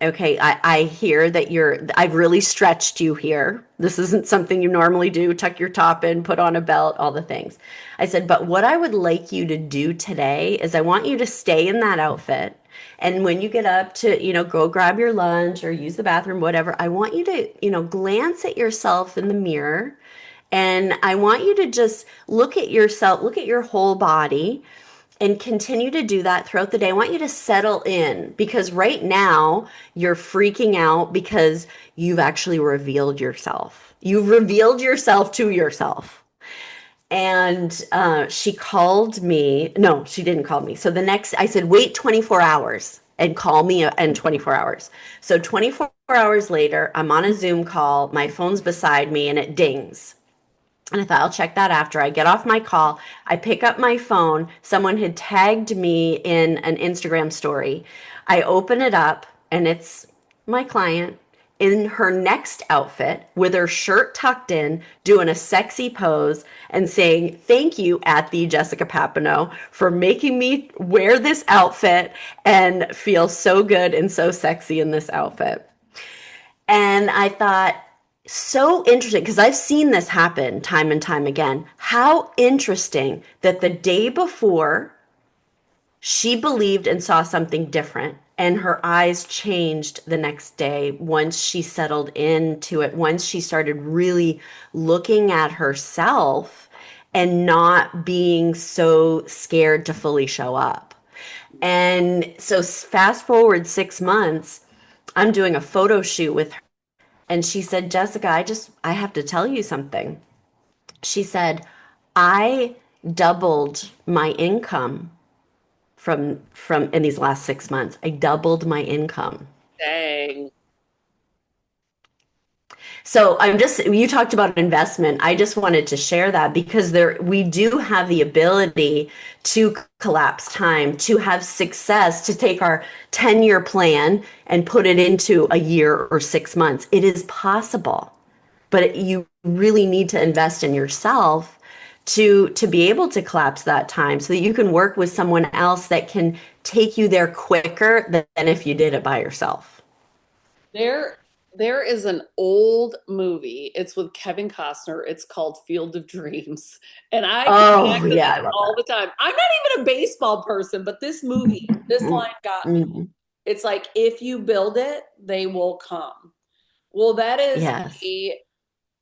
okay, I hear that I've really stretched you here. This isn't something you normally do. Tuck your top in, put on a belt, all the things. I said, but what I would like you to do today is I want you to stay in that outfit. And when you get up to, go grab your lunch or use the bathroom, whatever, I want you to, glance at yourself in the mirror. And I want you to just look at yourself, look at your whole body, and continue to do that throughout the day. I want you to settle in because right now you're freaking out because you've actually revealed yourself. You've revealed yourself to yourself. And she called me. No, she didn't call me. So the next, I said, wait 24 hours and call me in 24 hours. So 24 hours later, I'm on a Zoom call. My phone's beside me and it dings. And I thought, I'll check that after I get off my call. I pick up my phone. Someone had tagged me in an Instagram story. I open it up, and it's my client in her next outfit with her shirt tucked in, doing a sexy pose and saying, "Thank you at the Jessica Papineau for making me wear this outfit and feel so good and so sexy in this outfit." And I thought, so interesting, because I've seen this happen time and time again. How interesting that the day before she believed and saw something different, and her eyes changed the next day once she settled into it, once she started really looking at herself and not being so scared to fully show up. And so, fast forward 6 months, I'm doing a photo shoot with her, and she said, "Jessica, I have to tell you something." She said, "I doubled my income from in these last 6 months. I doubled my income." Dang. So you talked about investment. I just wanted to share that because we do have the ability to collapse time, to have success, to take our 10-year plan and put it into a year or 6 months. It is possible, but you really need to invest in yourself to be able to collapse that time so that you can work with someone else that can take you there quicker than if you did it by yourself. There, there is an old movie. It's with Kevin Costner. It's called Field of Dreams. And I come Oh, back to yeah, this I love all the time. I'm not even a baseball person, but this movie, this that. line got me. Mhm. It's like, if you build it, they will come. Well, that is Yes. a,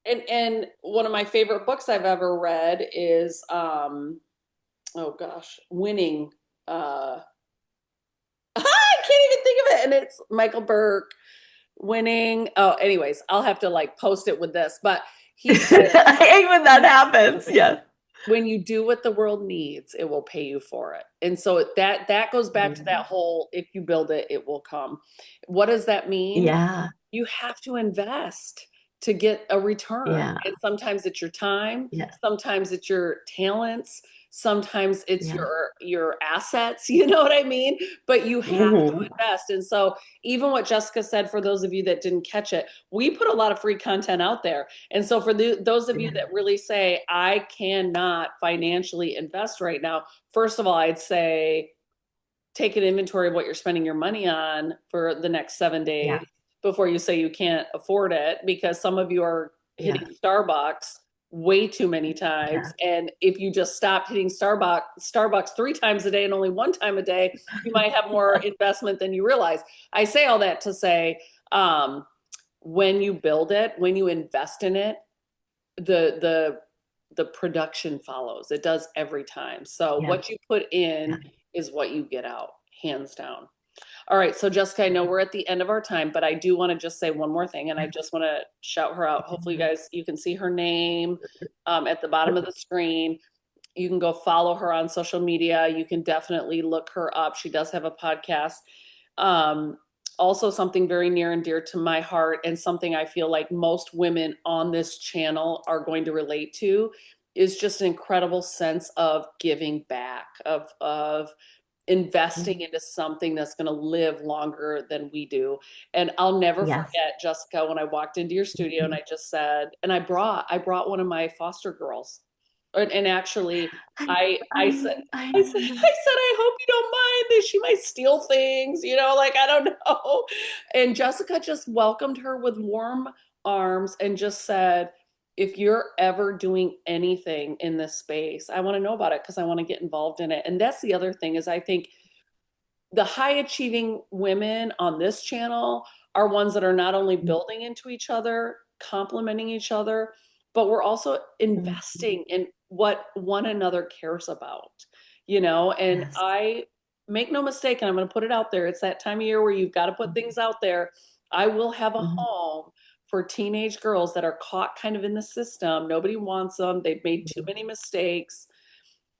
and one of my favorite books I've ever read is oh gosh, Winning. I can't even think of it. And it's Michael Burke. Winning. Oh, anyways, I'll have to like post it with this, but he says, I hate when that happens. Yes. when you do what the world needs, it will pay you for it. And so that goes back to that Mhm. whole, if you build it, it will come. What does that mean? Yeah. You have to invest to get a return. Yeah. And sometimes it's your time, Yes. sometimes it's your talents, sometimes it's Yeah. your assets, you know what I mean? But you have to Hmm. invest. And so even what Jessica said, for those of you that didn't catch it, we put a lot of free content out there. And so for those of you Yeah. that really say, I cannot financially invest right now, first of all, I'd say take an inventory of what you're spending your money on for the next 7 days Yeah. before you say you can't afford it, because some of you are Yeah. hitting Starbucks way too many Yeah. times. And if you just stopped hitting Starbucks 3 times a day and only 1 time a day, you might have more investment than you realize. I say all that to say, when you build it, when you invest in it, the the the production follows. It does every time. So Yeah. what you put Yeah. in is what you get out, hands down. All right, so Jessica, I know we're at the end of our time, but I do want to just say one more thing, and I just want to shout her out. Hopefully, you can see her name at the bottom of the screen. You can go follow her on social media. You can definitely look her up. She does have a podcast. Um, Also, something very near and dear to my heart, and something I feel like most women on this channel are going to relate to, is just an incredible sense of giving back, of investing into something that's going to live longer than we do. And I'll never Yes. forget, Jessica, when I walked into your studio and I just said, and I brought one of my foster girls. And actually I said I hope you don't mind that she might steal things, like I don't know. And Jessica just welcomed her with warm arms and just said, if you're ever doing anything in this space, I want to know about it because I want to get involved in it. And that's the other thing is I think the high achieving women on this channel are ones that are not only building into each other, complementing each other, but we're also investing in what one another cares about. And Yes. I make no mistake, and I'm going to put it out there. It's that time of year where you've got to put things out there. I will have a home for teenage girls that are caught kind of in the system. Nobody wants them. They've made too many mistakes,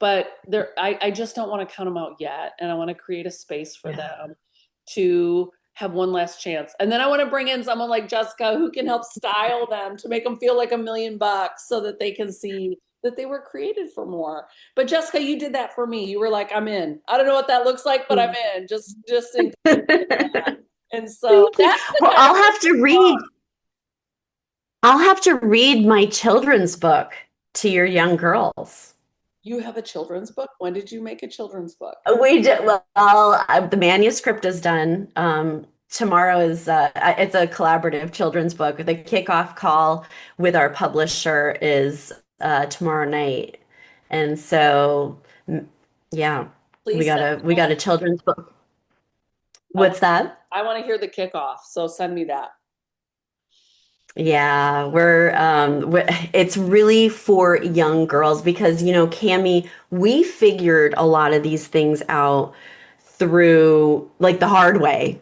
but I just don't want to count them out yet. And I want to create a space for Yeah. them to have one last chance. And then I want to bring in someone like Jessica who can help style them to make them feel like $1 million so that they can see that they were created for more. But Jessica, you did that for me. You were like, I'm in. I don't know what that looks like, but I'm in. Just include me in that. And so Thank you. that's the Well, kind of person you are. I'll have to read my children's book to your young girls. You have a children's book. When did you make a children's book? We did well. The manuscript is done. Tomorrow is it's a collaborative children's book. The kickoff call with our publisher is tomorrow night, and so yeah, Please send we me got that. a children's book. I want What's that? I want to hear the kickoff. So send me that. Yeah, it's really for young girls because, Cami, we figured a lot of these things out through like the hard way,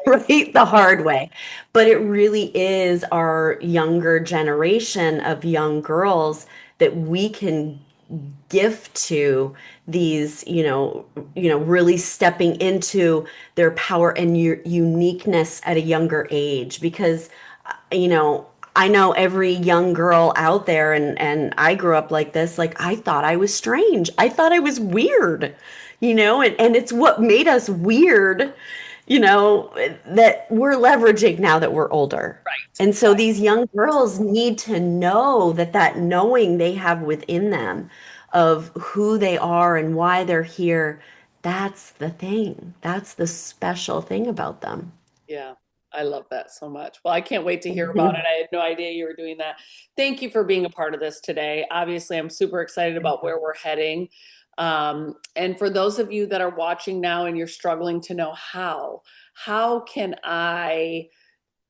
right? The hard way. But it really is our younger generation of young girls that we can gift to these, really stepping into their power and your uniqueness at a younger age because I know every young girl out there and I grew up like this, like I thought I was strange. I thought I was weird, and it's what made us weird, that we're leveraging now that we're older. Right. And so these young girls need to know that knowing they have within them of who they are and why they're here, that's the thing. That's the special thing about them. Yeah, I love that so much. Well, I can't wait to hear about it. I had no idea you were doing that. Thank you for being a part of this today. Obviously, I'm super excited about where we're heading. And for those of you that are watching now and you're struggling to know how can I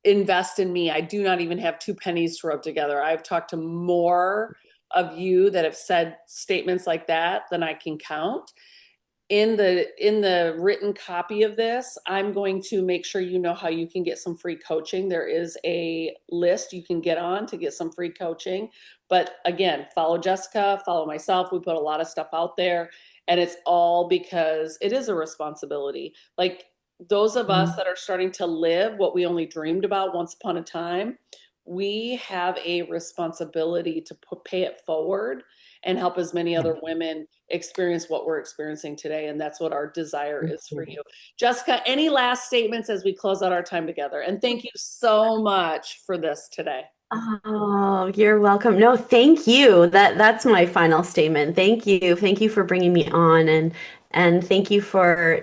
invest in me? I do not even have two pennies to rub together. I've talked to more of you that have said statements like that than I can count. In the written copy of this, I'm going to make sure you know how you can get some free coaching. There is a list you can get on to get some free coaching. But again, follow Jessica, follow myself. We put a lot of stuff out there, and it's all because it is a responsibility. Like those of us that are starting to live what we only dreamed about once upon a time, we have a responsibility to pay it forward and help as many other women experience what we're experiencing today. And that's what our desire is for you. Jessica, any last statements as we close out our time together? And thank you so much for this today. Oh, you're welcome. No, thank you. That's my final statement. Thank you. Thank you for bringing me on and thank you for,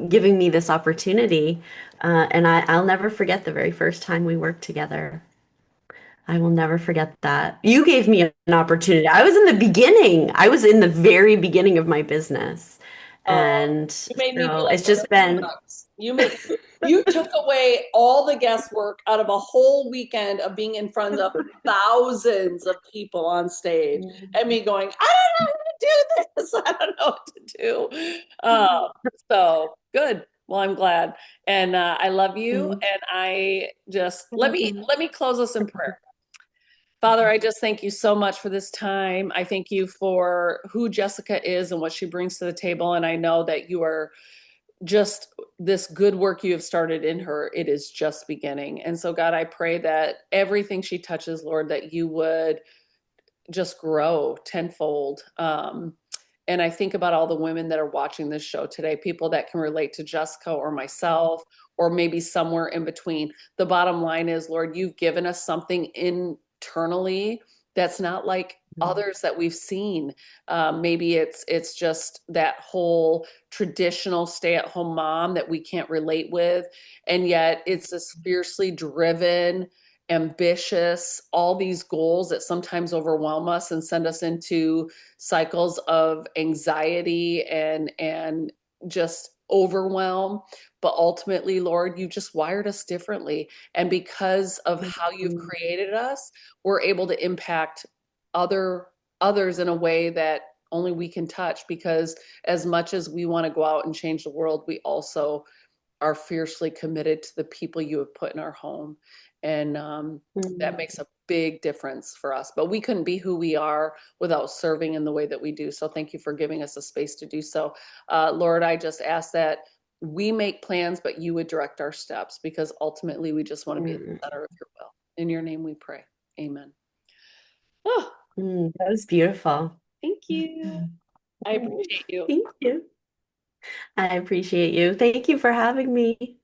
giving me this opportunity. And I'll never forget the very first time we worked together. I will never forget that. You gave me an opportunity. I was in the beginning. I was in the very beginning of my business. And You made me feel so like it's one of just the been products. You took away all the guesswork out of a whole weekend of being in front of thousands of people on stage and me going, I don't know how to do this. I don't know what to do. So good. Well, I'm glad. And I love you. Mm. And I just I love you. let me close us in prayer. Father, I just thank you so much for this time. I thank you for who Jessica is and what she brings to the table. And I know that you are just this good work you have started in her. It is just beginning. And so, God, I pray that everything she touches, Lord, that you would just grow tenfold. And I think about all the women that are watching this show today, people that can relate to Jessica or myself, or maybe somewhere in between. The bottom line is, Lord, you've given us something internally that's not like Mm. others that we've seen. Maybe it's just that whole traditional stay-at-home mom that we can't relate with, and yet it's this fiercely driven, ambitious, all these goals that sometimes overwhelm us and send us into cycles of anxiety and just overwhelm. But ultimately, Lord, you just wired us differently. And because of how you've Mm. created us, we're able to impact other others in a way that only we can touch, because as much as we want to go out and change the world, we also are fiercely committed to the people you have put in our home. And that Mm. makes a big difference for us. But we couldn't be who we are without serving in the way that we do. So thank you for giving us a space to do so. Lord, I just ask that we make plans, but you would direct our steps, because ultimately we just want to be at Mm. the center of your will. In your name we pray. Amen. Oh, Mm. That was beautiful. thank you. I appreciate you. Thank you. I appreciate you. Thank you for having me.